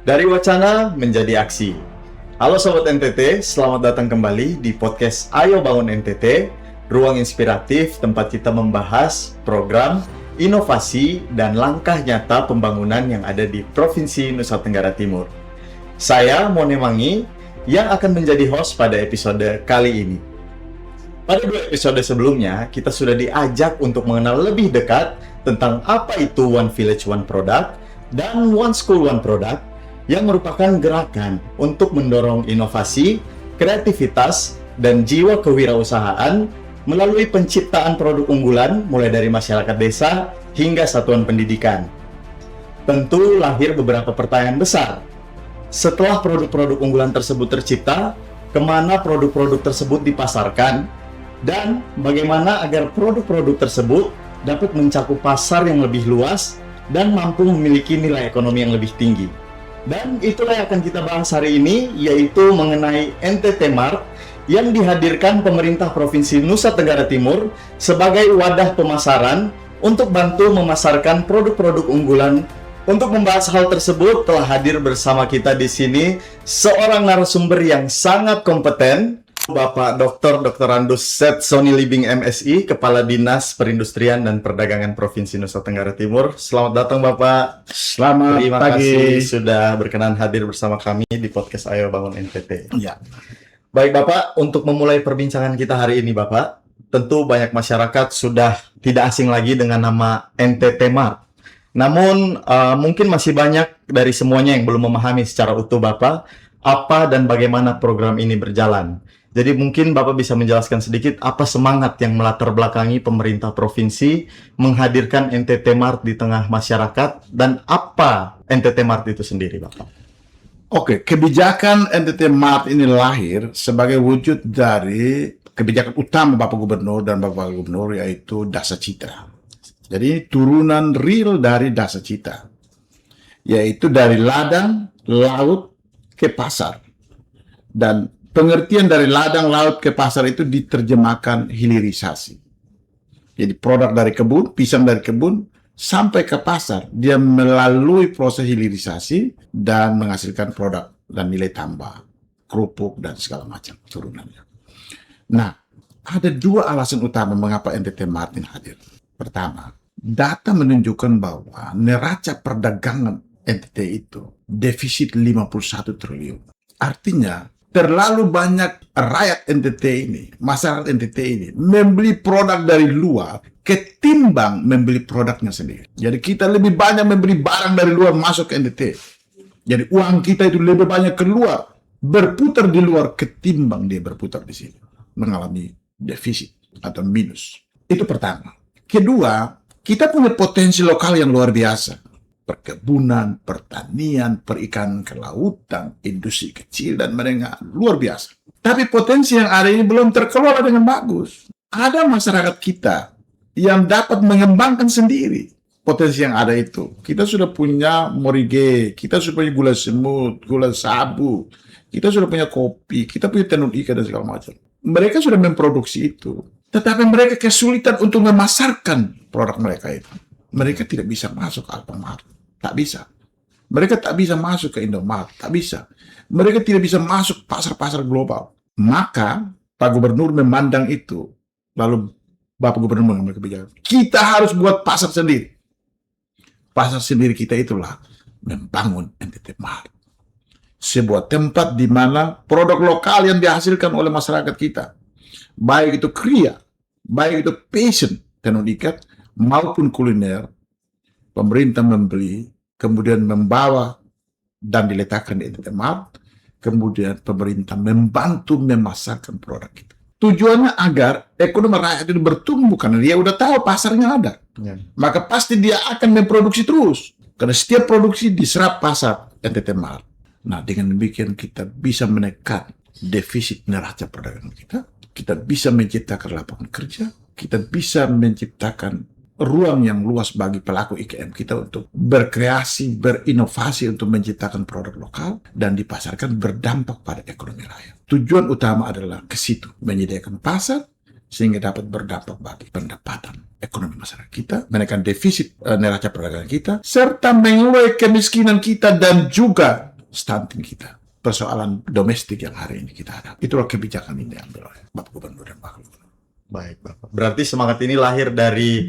Dari wacana menjadi aksi. Halo Sobat NTT, selamat datang kembali di podcast Ayo Bangun NTT, ruang inspiratif tempat kita membahas program, inovasi, dan langkah nyata pembangunan yang ada di Provinsi Nusa Tenggara Timur. Saya Mone Mangi yang akan menjadi host pada episode kali ini. Pada 2 episode sebelumnya, kita sudah diajak untuk mengenal lebih dekat tentang apa itu One Village One Product dan One School One Product, yang merupakan gerakan untuk mendorong inovasi, kreativitas, dan jiwa kewirausahaan melalui penciptaan produk unggulan mulai dari masyarakat desa hingga satuan pendidikan. Tentu lahir beberapa pertanyaan besar. Setelah produk-produk unggulan tersebut tercipta, kemana produk-produk tersebut dipasarkan, dan bagaimana agar produk-produk tersebut dapat mencakup pasar yang lebih luas dan mampu memiliki nilai ekonomi yang lebih tinggi. Dan itulah yang akan kita bahas hari ini, yaitu mengenai NTT Mart yang dihadirkan pemerintah Provinsi Nusa Tenggara Timur sebagai wadah pemasaran untuk bantu memasarkan produk-produk unggulan. Untuk membahas hal tersebut telah hadir bersama kita di sini seorang narasumber yang sangat kompeten, Bapak Dr. Andus Set Sony Libing MSI, Kepala Dinas Perindustrian dan Perdagangan Provinsi Nusa Tenggara Timur. Selamat datang Bapak. Selamat Terima pagi. kasih sudah berkenan hadir bersama kami di podcast Ayo Bangun NTT. Ya. Baik Bapak, untuk memulai perbincangan kita hari ini Bapak, tentu banyak masyarakat sudah tidak asing lagi dengan nama NTT Mart. Namun mungkin masih banyak dari semuanya yang belum memahami secara utuh Bapak apa dan bagaimana program ini berjalan. Jadi mungkin Bapak bisa menjelaskan sedikit apa semangat yang melatar belakangi pemerintah provinsi menghadirkan NTT Mart di tengah masyarakat, dan apa NTT Mart itu sendiri Bapak? Oke, kebijakan NTT Mart ini lahir sebagai wujud dari kebijakan utama Bapak Gubernur dan Bapak Gubernur, yaitu Dasa Cita. Jadi turunan real dari Dasa Cita, yaitu dari ladang, laut, ke pasar. Dan pengertian dari ladang, laut, ke pasar itu diterjemahkan hilirisasi. Jadi produk dari kebun, pisang dari kebun, sampai ke pasar, dia melalui proses hilirisasi dan menghasilkan produk dan nilai tambah, kerupuk dan segala macam turunannya. Nah, ada 2 alasan utama mengapa NTT Mart ini hadir. Pertama, data menunjukkan bahwa neraca perdagangan NTT itu defisit 51 triliun. Artinya, terlalu banyak rakyat NTT ini, masyarakat NTT ini, membeli produk dari luar ketimbang membeli produknya sendiri. Jadi kita lebih banyak membeli barang dari luar masuk ke NTT. Jadi uang kita itu lebih banyak keluar, berputar di luar ketimbang dia berputar di sini. Mengalami defisit atau minus. Itu pertama. Kedua, kita punya potensi lokal yang luar biasa. Perkebunan, pertanian, perikanan kelautan, industri kecil dan menengah, luar biasa. Tapi potensi yang ada ini belum terkelola dengan bagus. Ada masyarakat kita yang dapat mengembangkan sendiri potensi yang ada itu. Kita sudah punya morige, kita sudah punya gula semut, gula sabu, kita sudah punya kopi, kita punya tenun ikan dan segala macam. Mereka sudah memproduksi itu, tetapi mereka kesulitan untuk memasarkan produk mereka itu. Mereka tidak bisa masuk ke Alfamart, tak bisa. Mereka tak bisa masuk ke Indomart, tak bisa. Mereka tidak bisa masuk pasar-pasar global. Maka Pak Gubernur memandang itu, lalu Bapak Gubernur mengambil kebijakan. Kita harus buat pasar sendiri. Pasar sendiri kita itulah membangun NTT Mart. Sebuah tempat di mana produk lokal yang dihasilkan oleh masyarakat kita, baik itu kria, baik itu fashion, tenun ikat, maupun kuliner, pemerintah membeli, kemudian membawa dan diletakkan di NTT Mart, kemudian pemerintah membantu memasarkan produk itu. Tujuannya agar ekonomi rakyat itu bertumbuh, karena dia udah tahu pasarnya ada. Ya. Maka pasti dia akan memproduksi terus, karena setiap produksi diserap pasar NTT Mart. Nah, dengan demikian kita bisa menekan defisit neraca perdagangan kita, kita bisa menciptakan lapangan kerja, kita bisa menciptakan ruang yang luas bagi pelaku IKM kita untuk berkreasi, berinovasi untuk menciptakan produk lokal dan dipasarkan, berdampak pada ekonomi rakyat. Tujuan utama adalah ke situ, menyediakan pasar sehingga dapat berdampak bagi pendapatan ekonomi masyarakat kita, menekan defisit neraca perdagangan kita, serta mengurai kemiskinan kita dan juga stunting kita, persoalan domestik yang hari ini kita hadapi. Itulah kebijakan ini diambil oleh Bapak Gubernur dan Wakil Gubernur. Baik, Bapak. Berarti semangat ini lahir dari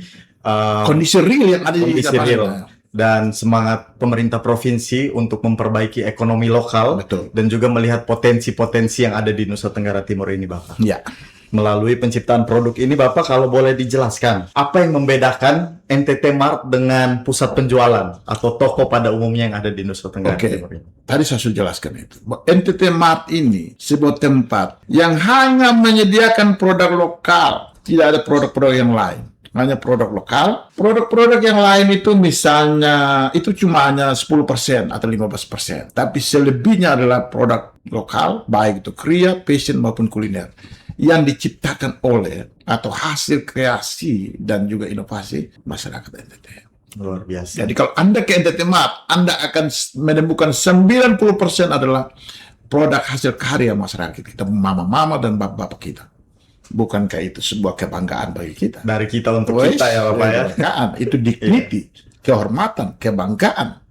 Kondisi real yang ada di kondisi Jakarta. real dan semangat pemerintah provinsi untuk memperbaiki ekonomi lokal Betul. dan juga melihat potensi-potensi yang ada di Nusa Tenggara Timur ini, Bapak. Ya. Melalui penciptaan produk ini, Bapak, kalau boleh dijelaskan, apa yang membedakan NTT Mart dengan pusat penjualan atau toko pada umumnya yang ada di Nusa Tenggara Oke. Timur ini? Tadi saya sudah jelaskan itu. NTT Mart ini sebuah tempat yang hanya menyediakan produk lokal. Tidak ada produk-produk yang lain. Hanya produk lokal. Produk-produk yang lain itu misalnya, itu cuma hanya 10% atau 15%. Tapi selebihnya adalah produk lokal, baik itu kria, fashion maupun kuliner. Yang diciptakan oleh atau hasil kreasi dan juga inovasi masyarakat NTT. Luar biasa. Jadi kalau Anda ke NTT Mart, Anda akan menemukan 90% adalah produk hasil karya masyarakat kita, mama-mama dan bapak-bapak kita. Bukankah itu sebuah kebanggaan bagi kita? Dari kita untuk kita ya, Bapak ya. Kebanggaan, itu dignity, kehormatan, kebanggaan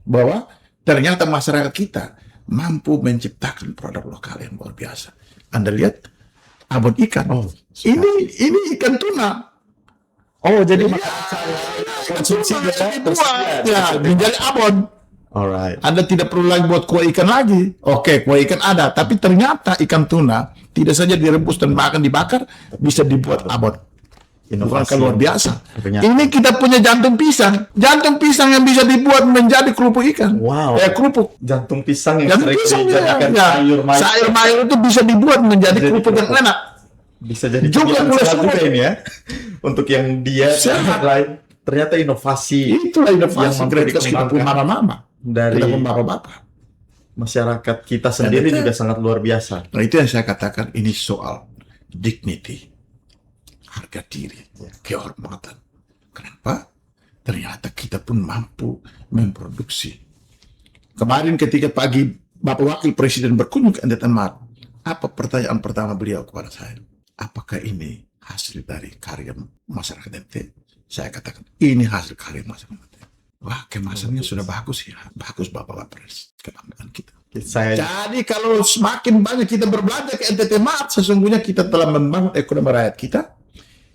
bahwa ternyata masyarakat kita mampu menciptakan produk lokal yang luar biasa. Anda lihat abon ikan. Ini ikan tuna. Oh, jadi Konsumsi ya, menjadi abon. alright. Anda tidak perlu lagi buat kuah ikan lagi. Oke, kuah ikan ada, tapi ternyata ikan tuna tidak saja direbus dan makan dibakar, bisa dibuat abon. Bukan luar biasa. Ternyata. Ini kita punya jantung pisang yang bisa dibuat menjadi kerupuk ikan. Wow. Kerupuk. Jantung pisang yang Jantung sering pisang dijadikan ya. sayur mayur. Sayur mayur itu bisa dibuat menjadi kerupuk yang enak. Bisa jadi Juga cemilan boleh sehat semua. juga ini ya. Untuk yang dia Sehat. lain, ternyata inovasi Itulah inovasi yang mampu kreativitas kita pun dikembangkan mama-mama. dari Kita pun bapak-bapak. masyarakat kita sendiri Dan itu- juga sangat luar biasa. Nah itu yang saya katakan, ini soal dignity, harga diri, kehormatan. Kenapa? Ternyata kita pun mampu memproduksi. Kemarin ketika pagi Bapak Wakil Presiden berkunjung ke NTT Mart, apa pertanyaan pertama beliau kepada saya? Apakah ini hasil dari karya masyarakat NTT? Saya katakan, ini hasil karya masyarakat NTT. Wah, kemasannya sudah bagus ya. Bagus Bapak Wapres. Kebanggaan kita. Saya Jadi kalau semakin banyak kita berbelanja ke NTT Mart, sesungguhnya kita telah membangun ekonomi rakyat kita.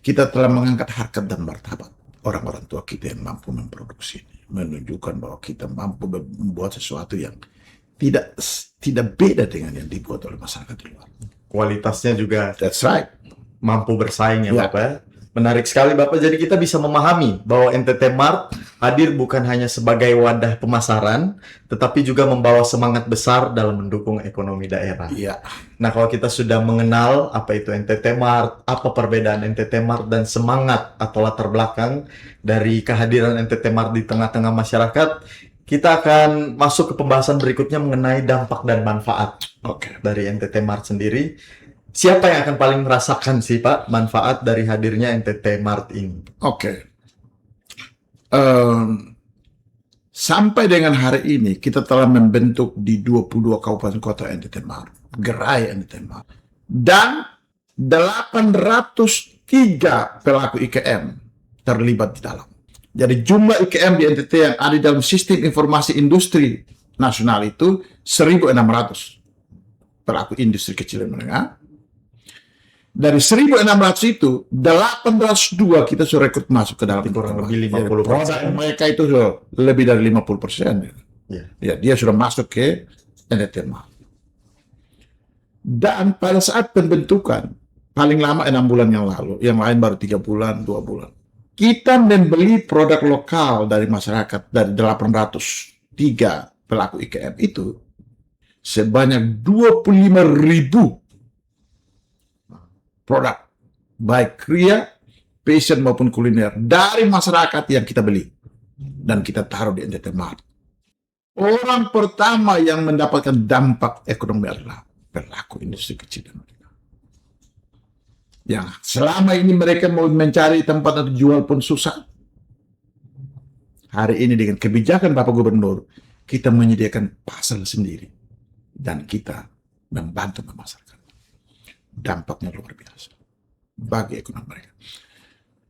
Kita telah mengangkat harkat dan martabat orang-orang tua kita yang mampu memproduksi ini. Menunjukkan bahwa kita mampu membuat sesuatu yang tidak beda dengan yang dibuat oleh masyarakat di luar. kualitasnya juga That's right. mampu bersaing ya, Ya. Bapak. Menarik sekali, Bapak. Jadi kita bisa memahami bahwa NTT Mart hadir bukan hanya sebagai wadah pemasaran, tetapi juga membawa semangat besar dalam mendukung ekonomi daerah. Iya. Nah, kalau kita sudah mengenal apa itu NTT Mart, apa perbedaan NTT Mart dan semangat atau latar belakang dari kehadiran NTT Mart di tengah-tengah masyarakat, kita akan masuk ke pembahasan berikutnya mengenai dampak dan manfaat Oke. dari NTT Mart sendiri. Siapa yang akan paling merasakan sih, Pak, manfaat dari hadirnya NTT Mart ini? Oke. Sampai dengan hari ini kita telah membentuk di 22 kabupaten kota NTT Mart, gerai NTT Mart, dan 803 pelaku IKM terlibat di dalam. Jadi jumlah IKM di NTT yang ada dalam sistem informasi industri nasional itu 1.600 pelaku industri kecil dan menengah. Dari 1.600 itu, 802 kita sudah rekrut masuk ke dalam Kurang NTT lebih Mart. 50%. Produk mereka itu sudah lebih dari 50%. Ya. Ya, dia sudah masuk ke NTT Mart. Dan pada saat pembentukan, paling lama 6 bulan yang lalu, yang lain baru 3 bulan, 2 bulan. Kita membeli produk lokal dari masyarakat, dari 803 pelaku IKM itu, sebanyak 25.000 produk, baik kria, fashion maupun kuliner, dari masyarakat yang kita beli. Dan kita taruh di NTT Mart. Orang pertama yang mendapatkan dampak ekonomi adalah pelaku industri kecil dan menengah. Yang selama ini mereka mau mencari tempat untuk jual pun susah. Hari ini dengan kebijakan Bapak Gubernur, kita menyediakan pasar sendiri. Dan kita membantu masyarakat. Dampaknya luar biasa bagi ekonomi mereka.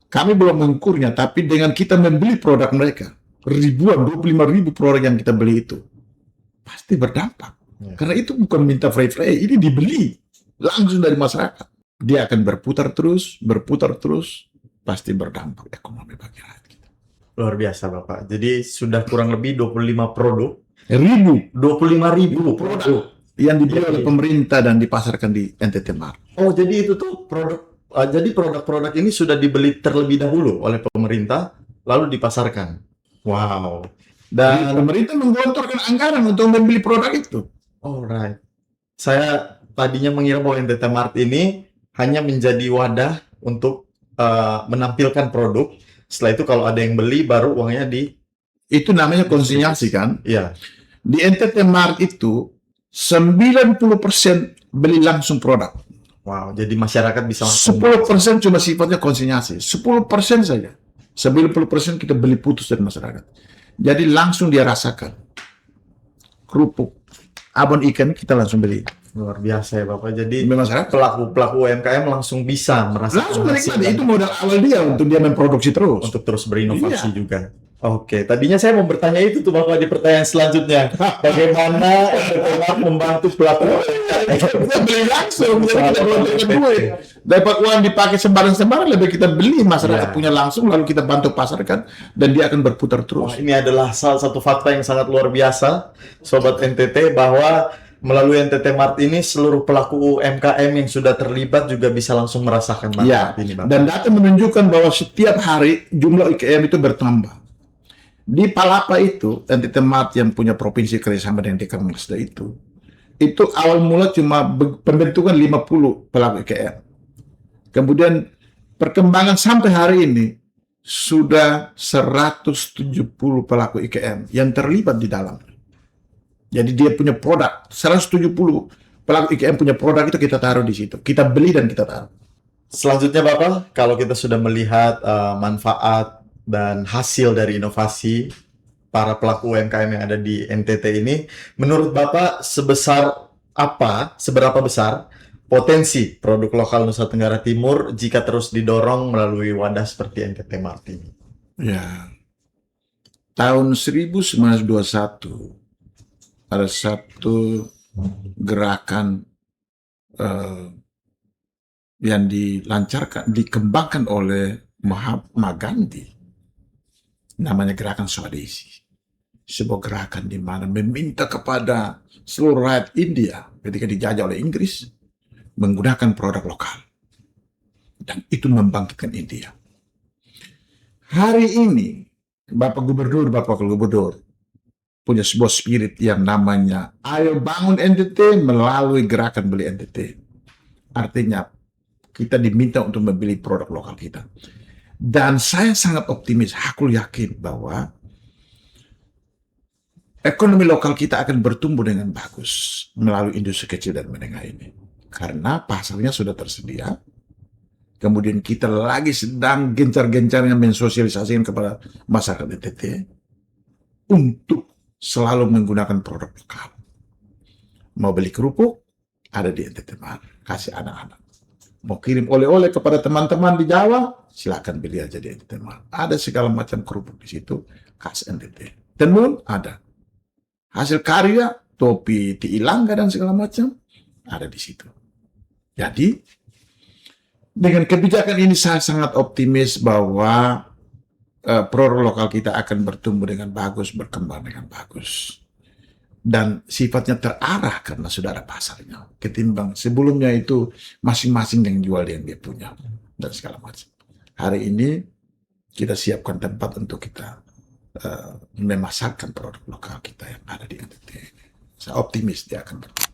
Kami belum mengukurnya, tapi dengan kita membeli produk mereka, ribuan, 25.000 produk yang kita beli itu, pasti berdampak. Ya. Karena itu bukan minta free-free, ini dibeli langsung dari masyarakat. Dia akan berputar terus, pasti berdampak ekonomi bagi rakyat kita. Luar biasa Bapak. Jadi sudah kurang lebih 25 produk. 25.000 produk yang dibeli oleh pemerintah dan dipasarkan di NTT Mart. Oh, jadi itu tuh jadi produk-produk ini sudah dibeli terlebih dahulu oleh pemerintah, lalu dipasarkan. Wow. Dan Dan pemerintah menggelontorkan anggaran untuk membeli produk itu. alright. Saya tadinya mengira bahwa NTT Mart ini hanya menjadi wadah untuk menampilkan produk. Setelah itu kalau ada yang beli baru uangnya Itu namanya konsinyasi kan? ya. Di NTT Mart itu 90% beli langsung produk. Wow, jadi masyarakat bisa langsung 10% cuma sifatnya konsinyasi. 10% saja. 90% kita beli putus dari masyarakat. Jadi langsung dia rasakan. Kerupuk, abon ikan kita langsung beli. luar biasa ya Bapak. Jadi Memang masyarakat pelaku UMKM langsung bisa merasakan langsung hasil menikmati. dan Itu modal awal dia untuk dia memproduksi terus. untuk terus berinovasi Iya. juga. Oke, tadinya saya mau bertanya itu tuh Bapak di pertanyaan selanjutnya. Bagaimana NTT Mart membantu pelaku Kita beli langsung, jadi kita Soal belum PT. duit. Dapat uang dipakai sembarang-sembarang, lebih kita beli masyarakat Ya. punya langsung, lalu kita bantu pasarkan, dan dia akan berputar Wah, terus. ini adalah salah satu fakta yang sangat luar biasa, Sobat NTT, bahwa melalui NTT Mart ini seluruh pelaku UMKM yang sudah terlibat juga bisa langsung merasakan Ya, manfaat ini, Bapak. dan data menunjukkan bahwa setiap hari jumlah IKM itu bertambah. Di Palapa itu, NTT Mart yang punya provinsi kerjasama dengan DKM Masda itu awal mula cuma pembentukan 50 pelaku IKM. Kemudian perkembangan sampai hari ini sudah 170 pelaku IKM yang terlibat di dalam. Jadi dia punya produk, 170 pelaku IKM punya produk itu kita taruh di situ. Kita beli dan kita taruh. Selanjutnya, Bapak, kalau kita sudah melihat manfaat dan hasil dari inovasi para pelaku UMKM yang ada di NTT ini, menurut Bapak seberapa besar potensi produk lokal Nusa Tenggara Timur jika terus didorong melalui wadah seperti NTT Mart ini? Ya, tahun 1921 ada satu gerakan yang dikembangkan oleh Mahatma Gandhi, namanya gerakan Swadesi. Sebuah gerakan di mana meminta kepada seluruh rakyat India ketika dijajah oleh Inggris menggunakan produk lokal. Dan itu membangkitkan India. Hari ini, Bapak Gubernur punya sebuah spirit yang namanya Ayo Bangun NTT melalui gerakan Beli NTT. Artinya, kita diminta untuk membeli produk lokal kita. Dan saya sangat optimis, aku yakin bahwa ekonomi lokal kita akan bertumbuh dengan bagus melalui industri kecil dan menengah ini. Karena pasarnya sudah tersedia. Kemudian kita lagi sedang gencar-gencarnya mensosialisasikan kepada masyarakat NTT untuk selalu menggunakan produk lokal. Mau beli kerupuk, ada di NTT Mart. Kasih anak-anak. Mau kirim oleh-oleh kepada teman-teman di Jawa, silakan beli aja di NTT Mart. Ada segala macam kerupuk di situ, khas NTT. Tenun ada. Hasil karya, topi Tiilangga dan segala macam, ada di situ. Jadi, dengan kebijakan ini saya sangat optimis bahwa produk lokal kita akan bertumbuh dengan bagus, berkembang dengan bagus. Dan sifatnya terarah karena sudah ada pasarnya. Ketimbang sebelumnya itu masing-masing yang jual yang dia punya. Dan segala macam. Hari ini kita siapkan tempat untuk kita memasarkan produk lokal kita yang ada di NTT. Saya optimis dia akan bertumbuh.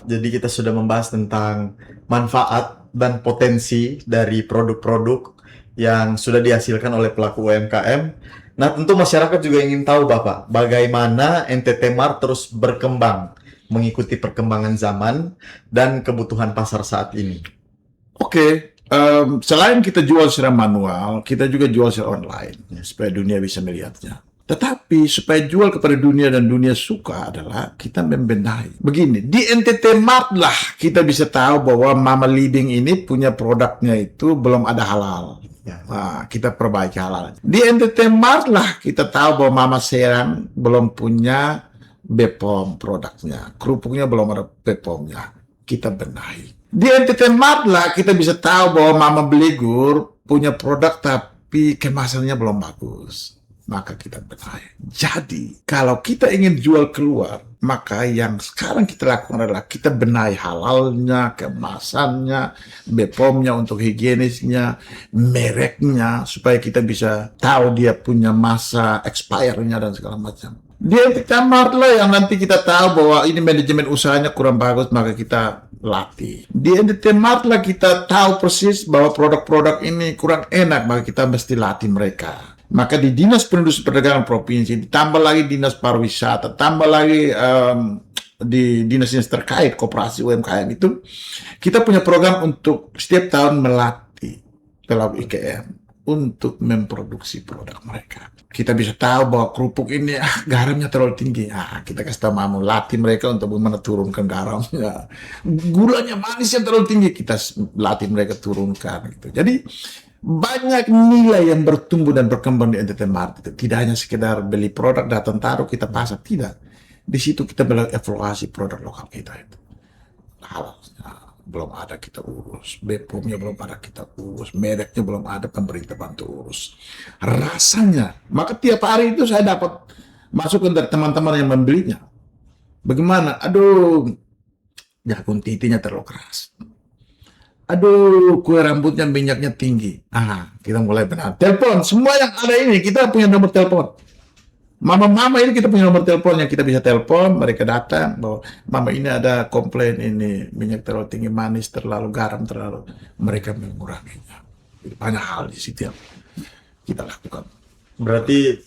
Jadi kita sudah membahas tentang manfaat dan potensi dari produk-produk yang sudah dihasilkan oleh pelaku UMKM. Nah, tentu masyarakat juga ingin tahu Bapak, bagaimana NTT Mart terus berkembang mengikuti perkembangan zaman dan kebutuhan pasar saat ini. Oke, selain kita jual secara manual, kita juga jual secara online, ya, supaya dunia bisa melihatnya. Tetapi supaya jual kepada dunia dan dunia suka adalah kita membenahi. Begini, di NTT Mart lah kita bisa tahu bahwa Mama Living ini punya produknya itu belum ada halal. Ya. Nah, kita perbaiki halal. Di NTT Mart lah kita tahu bahwa Mama Serang belum punya BPOM produknya. Kerupuknya belum ada BPOM-nya. Kita benahi. Di NTT Mart lah kita bisa tahu bahwa Mama Belegur punya produk tapi kemasannya belum bagus. Maka kita benahi. Jadi, kalau kita ingin jual keluar, maka yang sekarang kita lakukan adalah kita benahi halalnya, kemasannya, BPOM-nya untuk higienisnya, mereknya, supaya kita bisa tahu dia punya masa expire-nya dan segala macam. Di NTT Mart lah yang nanti kita tahu bahwa ini manajemen usahanya kurang bagus, maka kita latih. Di NTT Mart lah kita tahu persis bahwa produk-produk ini kurang enak, maka kita mesti latih mereka. Maka di Dinas Perindustrian Perdagangan Provinsi, ditambah lagi Dinas Pariwisata, tambah lagi di dinas-dinas terkait, koperasi UMKM itu, kita punya program untuk setiap tahun melatih pelaku IKM untuk memproduksi produk mereka. Kita bisa tahu bahwa kerupuk ini garamnya terlalu tinggi. Kita kasih tahu Mama, latih mereka untuk bagaimana turunkan garamnya. Gulanya manisnya terlalu tinggi, kita latih mereka turunkan. Gitu. Jadi banyak nilai yang bertumbuh dan berkembang di NTT Mart itu. Tidak hanya sekedar beli produk, datang taruh, kita pasar. Tidak. Di situ kita melakukan evaluasi produk lokal kita itu. Halalnya belum ada, kita urus. BPOM-nya belum ada, kita urus. Mereknya belum ada, pemerintah bantu urus. Rasanya, maka tiap hari itu saya dapat masukan dari teman-teman yang membelinya. Bagaimana? Aduh, jagung titinya terlalu keras. Aduh, kue rambutnya minyaknya tinggi. Kita mulai benar. Telepon, semua yang ada ini, kita punya nomor telepon. Mama-mama ini kita punya nomor telepon yang kita bisa telepon, mereka datang, bahwa Mama ini ada komplain ini, minyak terlalu tinggi, manis, terlalu garam, terlalu. Mereka menguranginya. Banyak hal di situ yang kita lakukan. Berarti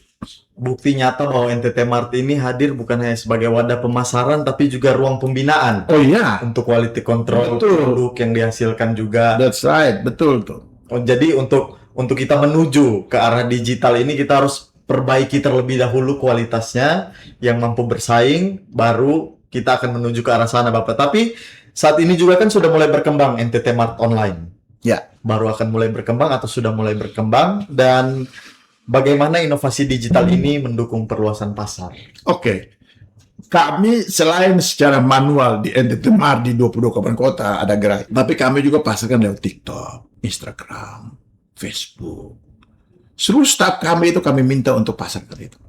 bukti nyata bahwa NTT Mart ini hadir bukan hanya sebagai wadah pemasaran, tapi juga ruang pembinaan. Oh iya. Untuk quality control Betul. produk yang dihasilkan juga. That's right, betul tuh. Jadi untuk kita menuju ke arah digital ini kita harus perbaiki terlebih dahulu kualitasnya yang mampu bersaing, baru kita akan menuju ke arah sana Bapak. Tapi saat ini juga kan sudah mulai berkembang NTT Mart online. Ya. Baru akan mulai berkembang atau sudah mulai berkembang, dan bagaimana inovasi digital ini mendukung perluasan pasar? Oke. Kami selain secara manual di NTT Mart di 22 kabupaten kota ada gerak, tapi kami juga pasarkan lewat TikTok, Instagram, Facebook. Seluruh staf kami itu kami minta untuk pasarkan itu.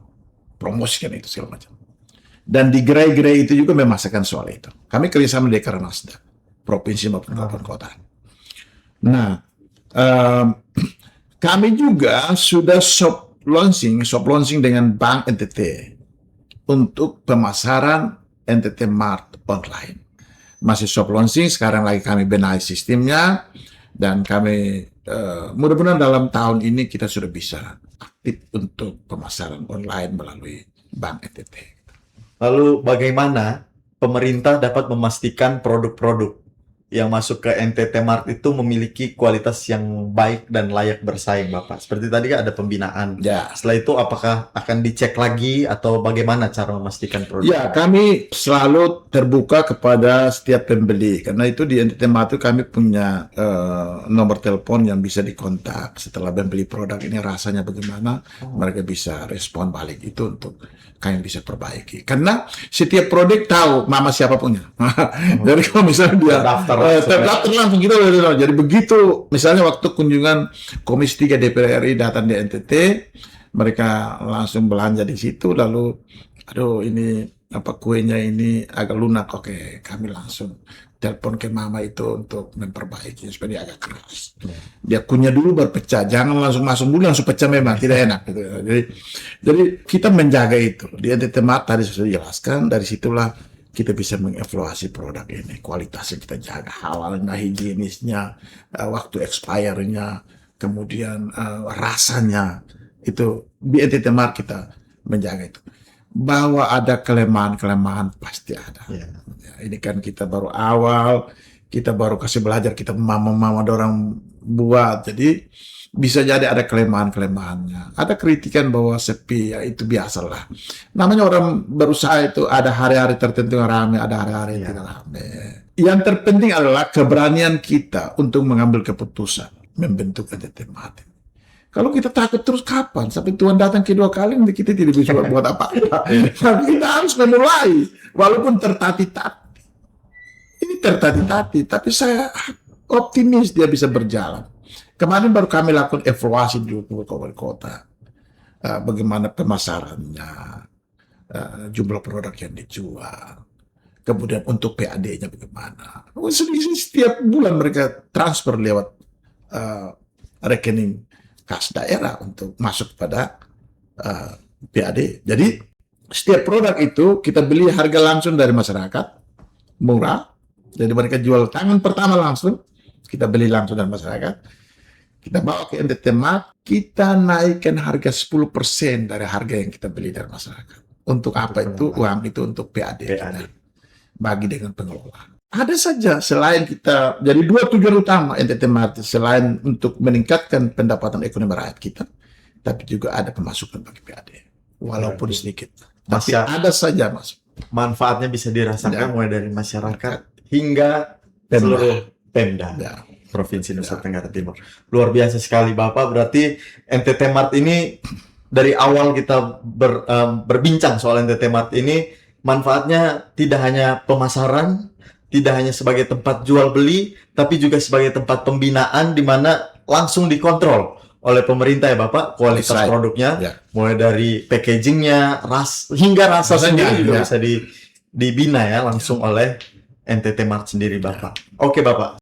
Promosikan itu segala macam. Dan di gerai-gerai itu juga memasarkan soal itu. Kami kerjasama dengan Karnasda, provinsi maupun kabupaten kota. Nah, kami juga sudah soft launching dengan Bank NTT untuk pemasaran NTT Mart online. Masih soft launching, sekarang lagi kami benahi sistemnya, dan kami mudah-mudahan dalam tahun ini kita sudah bisa aktif untuk pemasaran online melalui Bank NTT. Lalu bagaimana pemerintah dapat memastikan produk-produk yang masuk ke NTT Mart itu memiliki kualitas yang baik dan layak bersaing, Bapak? Seperti tadi kan ada pembinaan. Ya. Setelah itu apakah akan dicek lagi atau bagaimana cara memastikan produk? Ya, kami selalu terbuka kepada setiap pembeli. Karena itu di NTT Mart itu kami punya nomor telepon yang bisa dikontak. Setelah membeli produk ini rasanya bagaimana, mereka bisa respon balik. Itu untuk kami bisa perbaiki. Karena setiap produk tahu Mama siapa punya. Jadi kalau misalnya dia terdaftar langsung kita udah tahu. Jadi begitu misalnya waktu kunjungan Komisi 3 DPR RI datang di NTT, mereka langsung belanja di situ, lalu aduh ini apa kuenya ini agak lunak, oke kami langsung telepon ke Mama itu untuk memperbaiki supaya dia agak keras. Dia kunyah dulu berpecah, jangan langsung masuk dulu langsung pecah, memang tidak enak gitu. Jadi kita menjaga itu. Di NTT Mart tadi sudah dijelaskan, dari situlah kita bisa mengevaluasi produk ini, kualitasnya kita jaga, halalnya, higienisnya, waktu expire-nya, kemudian rasanya, itu di NTT Mart kita menjaga itu. Bahwa ada kelemahan-kelemahan pasti ada. Ya. Ya, ini kan kita baru awal, kita baru kasih belajar, kita mama-mama orang buat, jadi bisa jadi ada kelemahan-kelemahannya. Ada kritikan bahwa sepi, ya itu biasalah. Namanya orang berusaha itu ada hari-hari tertentu yang ramai, ada hari-hari yang tidak ramai. Yang terpenting adalah keberanian kita untuk mengambil keputusan, membentuk NTT Mart. Kalau kita takut terus kapan? Sampai Tuhan datang kedua kali, nanti kita tidak bisa buat apa-apa. Tapi kita harus memulai, walaupun tertati-tati. Ini tertati-tati, tapi saya optimis dia bisa berjalan. Kemarin baru kami lakukan evaluasi di kabupaten kota, bagaimana pemasarannya, jumlah produk yang dijual, kemudian untuk PAD-nya bagaimana. Setiap bulan mereka transfer lewat rekening kas daerah untuk masuk pada PAD. Jadi setiap produk itu kita beli harga langsung dari masyarakat, murah. Jadi mereka jual tangan pertama langsung, kita beli langsung dari masyarakat. Kita bawa ke NTT Mart, kita naikkan harga 10% dari harga yang kita beli dari masyarakat. Untuk apa itu? Uang itu untuk PAD. Kita bagi dengan pengelola. Ada saja selain kita, jadi dua tujuan utama NTT Mart selain untuk meningkatkan pendapatan ekonomi rakyat kita, tapi juga ada pemasukan bagi PAD, walaupun sedikit. Tapi ada saja masuk. Manfaatnya bisa dirasakan mulai dari masyarakat hingga seluruh Pemda. Provinsi Nusa Tenggara Timur. Luar biasa sekali Bapak, berarti NTT Mart ini dari awal kita berbincang soal NTT Mart ini, manfaatnya tidak hanya pemasaran, tidak hanya sebagai tempat jual beli, tapi juga sebagai tempat pembinaan di mana langsung dikontrol oleh pemerintah ya Bapak, kualitas produknya, mulai dari packagingnya, hingga rasa sendiri juga bisa dibina ya langsung oleh NTT Mart sendiri Bapak. Oke Bapak.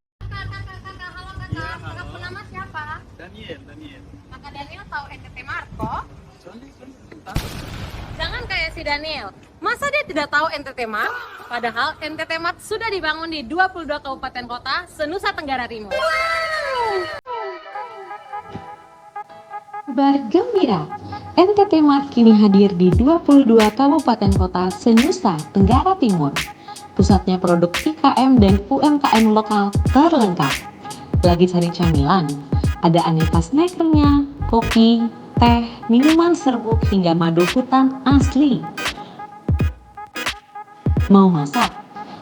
Jangan kayak si Daniel, masa dia tidak tahu NTT Mart? Padahal NTT Mart sudah dibangun di 22 kabupaten kota se-Nusa Tenggara Timur. Bergembira, NTT Mart kini hadir di 22 kabupaten kota se-Nusa Tenggara Timur. Pusatnya produk IKM dan UMKM lokal terlengkap. Lagi cari camilan, ada aneka snackernya, kopi, teh, minuman serbuk hingga madu hutan asli. Mau masak?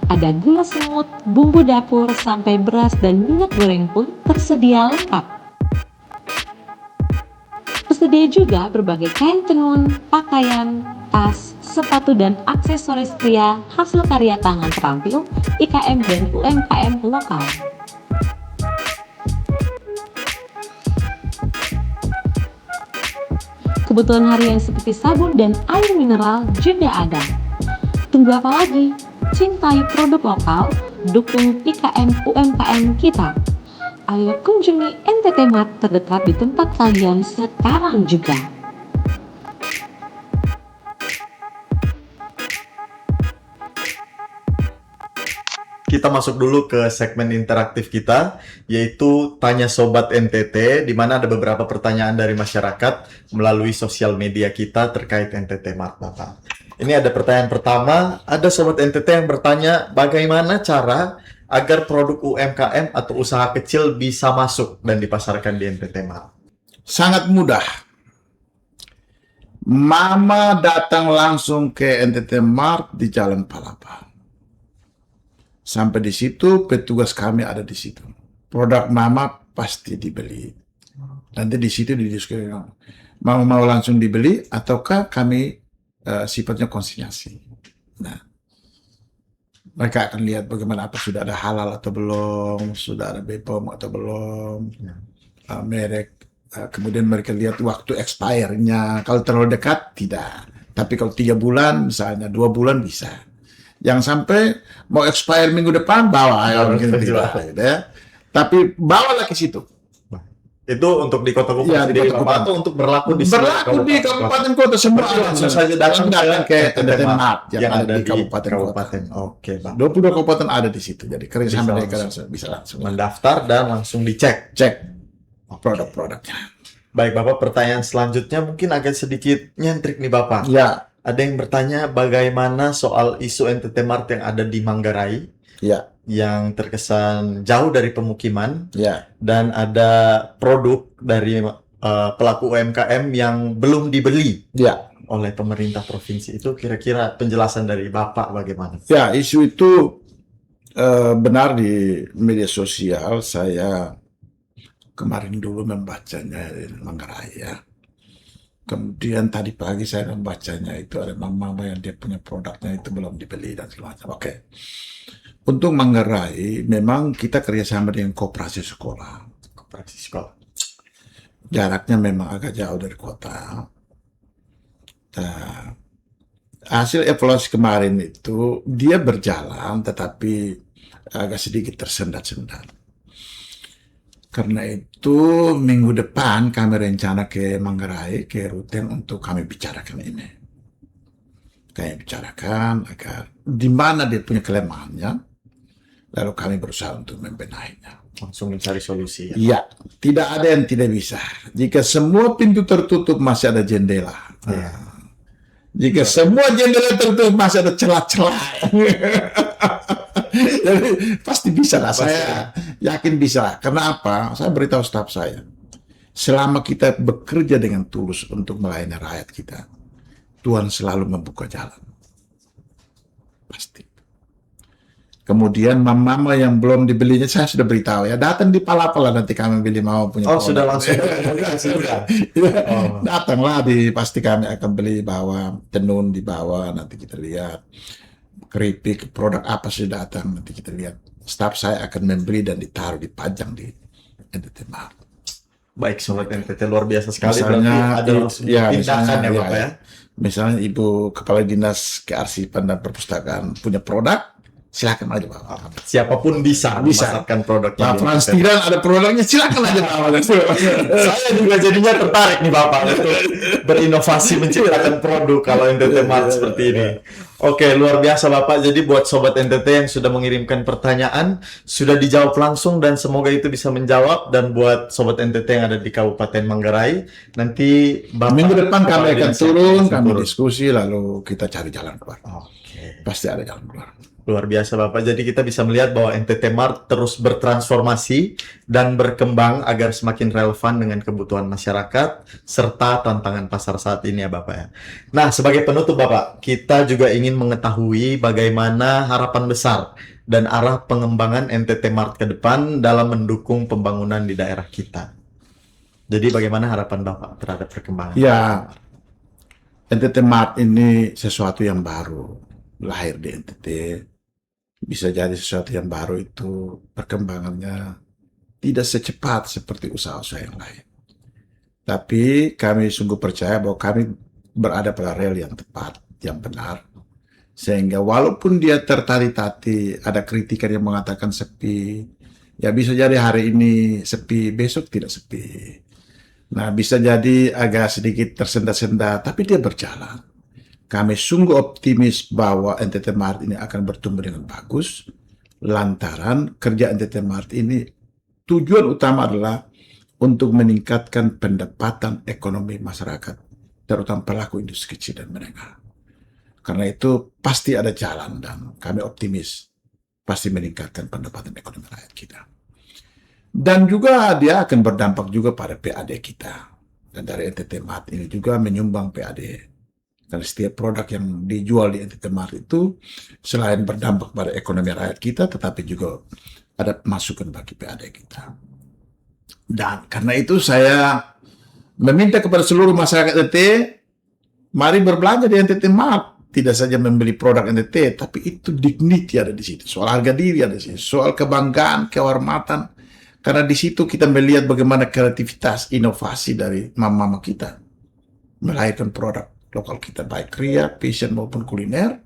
Ada gula semut, bumbu dapur, sampai beras dan minyak goreng pun tersedia lengkap. Tersedia juga berbagai kain tenun, pakaian, tas, sepatu dan aksesoris pria hasil karya tangan terampil IKM dan UMKM lokal. Kebutuhan harian seperti sabun dan air mineral juga ada. Tunggu apa lagi? Cintai produk lokal, dukung IKM UMKM kita. Ayo kunjungi NTT Mart terdekat di tempat kalian sekarang juga. Kita masuk dulu ke segmen interaktif kita, yaitu Tanya Sobat NTT, di mana ada beberapa pertanyaan dari masyarakat melalui sosial media kita terkait NTT Mart, Bapak. Ini ada pertanyaan pertama, ada Sobat NTT yang bertanya, bagaimana cara agar produk UMKM atau usaha kecil bisa masuk dan dipasarkan di NTT Mart? Sangat mudah. Mama datang langsung ke NTT Mart di Jalan Palapa. Sampai di situ, petugas kami ada di situ. Produk Mama pasti dibeli. Nanti di situ didiskusikan. Mau langsung dibeli, ataukah kami sifatnya konsinyasi. Nah, mereka akan lihat bagaimana, apa sudah ada halal atau belum, sudah ada BPOM atau belum, merek. Kemudian mereka lihat waktu expire-nya. Kalau terlalu dekat, tidak. Tapi kalau 3 bulan, misalnya 2 bulan bisa. Yang sampai mau expire minggu depan bawa, ayo mungkin tidak, ya. Tapi bawalah ke situ. Itu untuk di kota Kupang Iya, di sendiri, kota Bapak, Kupang. atau untuk berlaku di seluruh Berlaku di kabupaten kota semua. Berarti langsung saja datang ke NTT Mart Mart yang ada di kabupaten kota. kabupaten. Oke, Pak. 22 kabupaten ada di situ. Jadi kerjasama Bisa mereka langsung. bisa langsung Mendaftar dan langsung dicek. cek produk-produknya. Baik, Bapak, pertanyaan selanjutnya mungkin agak sedikit nyentrik nih, Bapak. Ya, Ada yang bertanya bagaimana soal isu NTT Mart yang ada di Manggarai ya, yang terkesan jauh dari pemukiman ya. dan ada produk dari pelaku UMKM yang belum dibeli Ya, oleh pemerintah provinsi. Itu kira-kira penjelasan dari Bapak bagaimana? ya, isu itu benar di media sosial. Saya kemarin dulu membacanya di Manggarai ya. Kemudian tadi pagi saya membacanya itu ada mama yang dia punya produknya itu belum dibeli dan segala macam. Oke. Untuk Manggarai memang kita kerjasama dengan koperasi sekolah. Koperasi sekolah. Jaraknya memang agak jauh dari kota. Nah, hasil evaluasi kemarin itu dia berjalan tetapi agak sedikit tersendat-sendat. Karena itu minggu depan kami rencana ke Manggarai, ke Ruten untuk kami bicarakan ini. Kami bicarakan agar di mana dia punya kelemahannya, lalu kami berusaha untuk membenahinya. Langsung mencari solusi ya. Iya, tidak ada yang tidak bisa. Jika semua pintu tertutup masih ada jendela. Iya. Jika semua jendela tertutup masih ada celah-celah. Jadi pasti bisa lah, saya yakin bisa. Karena apa? Saya beritahu staf saya, selama kita bekerja dengan tulus untuk melayani rakyat kita, Tuhan selalu membuka jalan. Pasti. Kemudian mama yang belum dibelinya saya sudah beritahu ya, datang di Palapala nanti kami beli mau punya. Oh, sudah langsung. Sudah. Oh. Datanglah pasti kami akan beli bawa tenun di bawah, nanti kita lihat keripik produk apa sih datang, nanti kita lihat. Staf saya akan membeli dan ditaruh dipajang di NTT Mart. Baik, Sobat NTT, luar biasa sekali. Misalnya, berarti ada langsung tindakan ya, Bapak ya. Misalnya Ibu Kepala Dinas Kearsipan dan Perpustakaan punya produk, silakan aja bawa. Siapapun bisa memasarkan produknya. Nah, Frans Tiran ada produknya, silakan aja bawa. Saya juga jadinya tertarik nih Bapak untuk berinovasi menciptakan produk kalau NTT Mart seperti ini. Oke, luar biasa Bapak. Jadi buat Sobat NTT yang sudah mengirimkan pertanyaan, sudah dijawab langsung dan semoga itu bisa menjawab. Dan buat Sobat NTT yang ada di Kabupaten Manggarai, nanti Bapak Minggu depan kami akan turun, kami turun. diskusi, lalu kita cari jalan keluar. Oke. Pasti ada jalan keluar. Luar biasa Bapak, jadi kita bisa melihat bahwa NTT Mart terus bertransformasi dan berkembang agar semakin relevan dengan kebutuhan masyarakat serta tantangan pasar saat ini ya Bapak ya. Nah, sebagai penutup Bapak, kita juga ingin mengetahui bagaimana harapan besar dan arah pengembangan NTT Mart ke depan dalam mendukung pembangunan di daerah kita. Jadi bagaimana harapan Bapak terhadap perkembangan? Ya, NTT Mart ini sesuatu yang baru, lahir di NTT. Bisa jadi sesuatu yang baru itu perkembangannya tidak secepat seperti usaha-usaha yang lain. Tapi kami sungguh percaya bahwa kami berada pada rel yang tepat, yang benar. Sehingga walaupun dia tertati-tati, ada kritikan yang mengatakan sepi. Ya bisa jadi hari ini sepi, besok tidak sepi. Nah bisa jadi agak sedikit tersendat-sendat, tapi dia berjalan. Kami sungguh optimis bahwa NTT Mart ini akan bertumbuh dengan bagus, lantaran kerja NTT Mart ini tujuan utama adalah untuk meningkatkan pendapatan ekonomi masyarakat, terutama pelaku industri kecil dan menengah. Karena itu pasti ada jalan dan kami optimis pasti meningkatkan pendapatan ekonomi rakyat kita. Dan juga dia akan berdampak juga pada PAD kita. Dan dari NTT Mart ini juga menyumbang PAD. Karena setiap produk yang dijual di NTT Mart itu selain berdampak pada ekonomi rakyat kita, tetapi juga ada masukan bagi PAD kita. Dan karena itu saya meminta kepada seluruh masyarakat NTT, mari berbelanja di NTT Mart. Tidak saja membeli produk NTT, tapi itu dignity ada di situ. Soal harga diri ada di situ. Soal kebanggaan, kehormatan. Karena di situ kita melihat bagaimana kreativitas, inovasi dari mama-mama kita melahirkan produk lokal kita, baik kria, fashion maupun kuliner,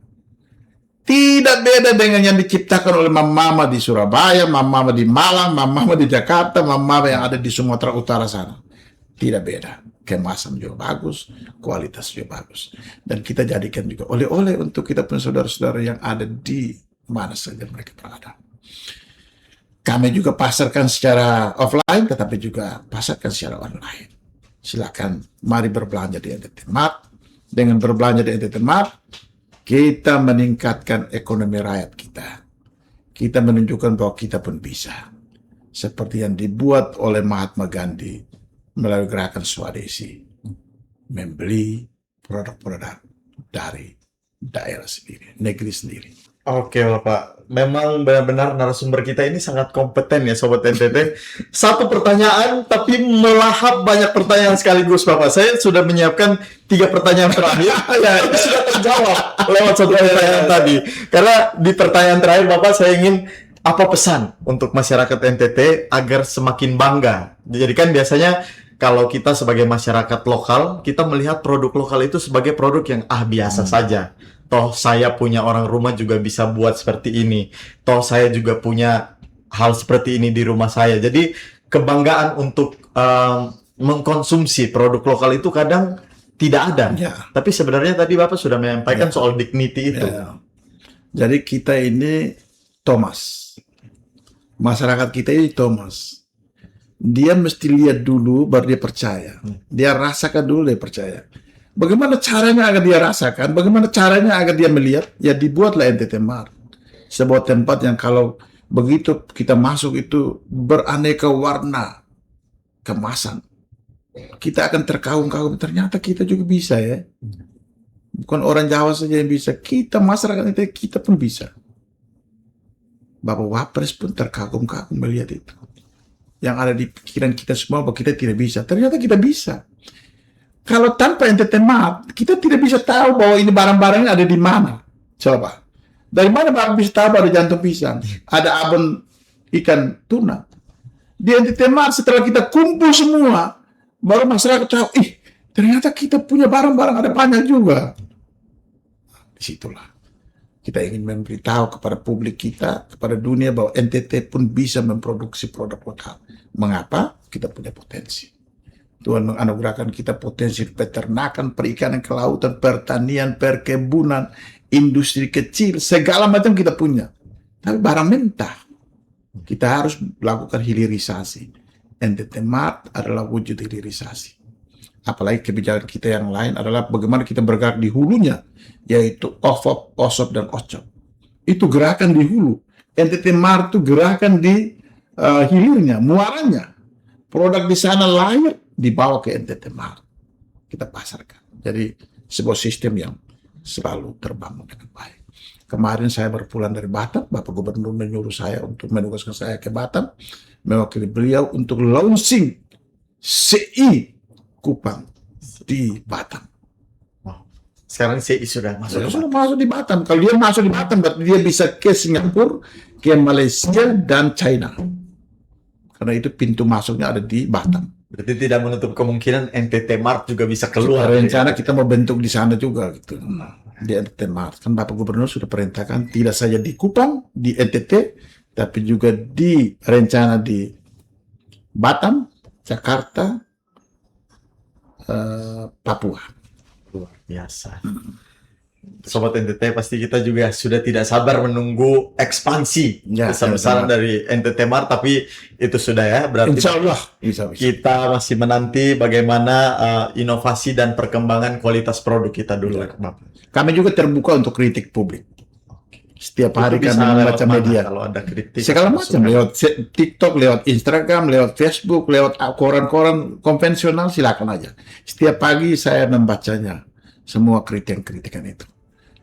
Tidak beda dengan yang diciptakan oleh mama di Surabaya, mama di Malang, mama di Jakarta, mama yang ada di Sumatera Utara sana. Tidak beda. Kemasan juga bagus, kualitas juga bagus. Dan kita jadikan juga oleh-oleh untuk kita punya saudara-saudara yang ada di mana saja mereka berada. Kami juga pasarkan secara offline, tetapi juga pasarkan secara online. Silakan, mari berbelanja di NTT Mart. Dengan berbelanja di NTT Mart, kita meningkatkan ekonomi rakyat kita. Kita menunjukkan bahwa kita pun bisa. Seperti yang dibuat oleh Mahatma Gandhi melalui gerakan Swadesi. Membeli produk-produk dari daerah sendiri, negeri sendiri. Oke Bapak, memang benar-benar narasumber kita ini sangat kompeten ya Sobat NTT. Satu pertanyaan tapi melahap banyak pertanyaan sekaligus Bapak. Saya sudah menyiapkan 3 pertanyaan terakhir. Ya, itu sudah terjawab lewat satu pertanyaan tadi. Karena di pertanyaan terakhir Bapak saya ingin apa pesan untuk masyarakat NTT agar semakin bangga. Jadi kan biasanya kalau kita sebagai masyarakat lokal, kita melihat produk lokal itu sebagai produk yang biasa saja. Toh saya punya orang rumah juga bisa buat seperti ini. Toh saya juga punya hal seperti ini di rumah saya. Jadi kebanggaan untuk mengkonsumsi produk lokal itu kadang tidak ada. Ya. Tapi sebenarnya tadi Bapak sudah menyampaikan soal dignity itu. Ya. Jadi kita ini Thomas. Masyarakat kita ini Thomas. Dia mesti lihat dulu baru dia percaya. Dia rasakan dulu dia percaya. Bagaimana caranya agar dia rasakan? Bagaimana caranya agar dia melihat? Ya dibuatlah NTT Mart. Sebuah tempat yang kalau begitu kita masuk itu beraneka warna kemasan. Kita akan terkagum-kagum. Ternyata kita juga bisa ya. Bukan orang Jawa saja yang bisa. Kita masyarakat NTT kita pun bisa. Bapak Wapres pun terkagum-kagum melihat itu. Yang ada di pikiran kita semua bahwa kita tidak bisa. Ternyata kita bisa. Kalau tanpa NTT Mart, kita tidak bisa tahu bahwa ini barang-barangnya ada di mana. Coba. Dari mana Bapak bisa tahu ada jantung pisang? Ada abon ikan tuna. Di NTT Mart setelah kita kumpul semua, baru masyarakat tahu, ternyata kita punya barang-barang ada banyak juga. Disitulah. Kita ingin memberitahu kepada publik kita, kepada dunia bahwa NTT pun bisa memproduksi produk lokal. Mengapa? Kita punya potensi. Tuhan menganugerahkan kita potensi peternakan, perikanan, kelautan, pertanian, perkebunan, industri kecil, segala macam kita punya. Tapi barang mentah. Kita harus lakukan hilirisasi. NTT Mart adalah wujud hilirisasi. Apalagi kebijakan kita yang lain adalah bagaimana kita bergerak di hulunya, yaitu OFOP, OSOP, dan OCOP. Itu gerakan di hulu. NTT Mart itu gerakan di hilirnya, muaranya. Produk di sana lahir, dibawa ke NTT Mart. Kita pasarkan. Jadi sebuah sistem yang selalu terbangun dengan baik. Kemarin saya berpulang dari Batam, Bapak Gubernur menyuruh saya untuk menugaskan saya ke Batam, mewakili beliau untuk launching CI Kupang di Batam. Sekarang CI sudah masuk. Sudah masuk di Batam. Kalau dia masuk di Batam, berarti dia bisa ke Singapura, ke Malaysia, dan China. Karena itu pintu masuknya ada di Batam. Berarti tidak menutup kemungkinan NTT Mart juga bisa keluar. Rencana kita mau bentuk di sana juga gitu. Di NTT Mart. Kan Bapak Gubernur sudah perintahkan tidak saja di Kupang, di NTT, tapi juga di rencana di Batam, Jakarta, Papua. Luar biasa. Sobat NTT pasti kita juga sudah tidak sabar menunggu ekspansi besar-besaran dari NTT Mart, tapi itu sudah ya, berarti Insya Allah bisa. Kita masih menanti bagaimana inovasi dan perkembangan kualitas produk kita dulu. Kami juga terbuka untuk kritik publik. Setiap hari kami membaca media. Kalau ada kritik, segala macam, lewat TikTok, lewat Instagram, lewat Facebook, lewat koran-koran konvensional, silakan aja. Setiap pagi saya membacanya, semua kritikan itu.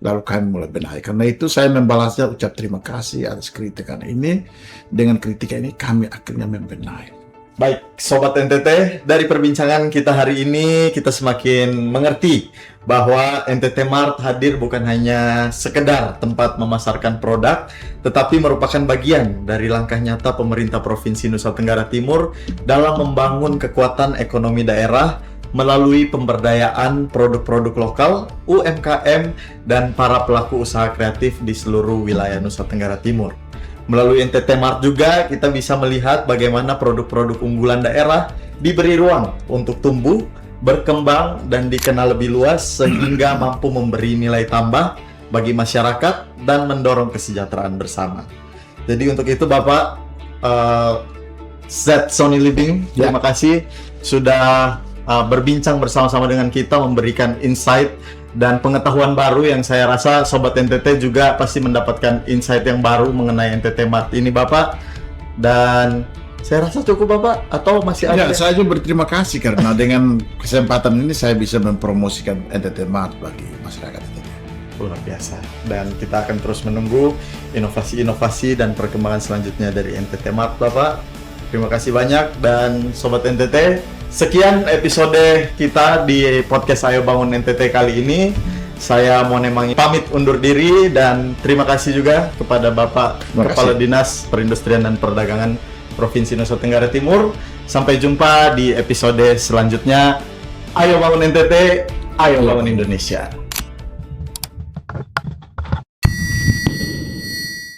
Lalu kami mulai benahi. Karena itu saya membalasnya, ucap terima kasih atas kritikan ini. Dengan kritikan ini kami akhirnya membenahi. Baik, Sobat NTT, dari perbincangan kita hari ini, kita semakin mengerti bahwa NTT Mart hadir bukan hanya sekedar tempat memasarkan produk, tetapi merupakan bagian dari langkah nyata pemerintah Provinsi Nusa Tenggara Timur dalam membangun kekuatan ekonomi daerah melalui pemberdayaan produk-produk lokal, UMKM, dan para pelaku usaha kreatif di seluruh wilayah Nusa Tenggara Timur. Melalui NTT Mart juga kita bisa melihat bagaimana produk-produk unggulan daerah diberi ruang untuk tumbuh, berkembang, dan dikenal lebih luas sehingga mampu memberi nilai tambah bagi masyarakat dan mendorong kesejahteraan bersama. Jadi untuk itu Bapak Z Sony Living, terima kasih sudah berbincang bersama-sama dengan kita, memberikan insight dan pengetahuan baru yang saya rasa Sobat NTT juga pasti mendapatkan insight yang baru mengenai NTT Mart ini Bapak. Dan saya rasa cukup Bapak, atau masih ada? Ya, saya juga berterima kasih karena dengan kesempatan ini saya bisa mempromosikan NTT Mart bagi masyarakat NTT. Luar biasa. Dan kita akan terus menunggu inovasi-inovasi dan perkembangan selanjutnya dari NTT Mart Bapak. Terima kasih banyak. Dan Sobat NTT, sekian episode kita di podcast Ayo Bangun NTT kali ini. Saya Monemangi pamit undur diri, dan terima kasih juga kepada Bapak Kepala Dinas Perindustrian dan Perdagangan Provinsi Nusa Tenggara Timur. Sampai jumpa di episode selanjutnya. Ayo Bangun NTT, Ayo Bangun Indonesia.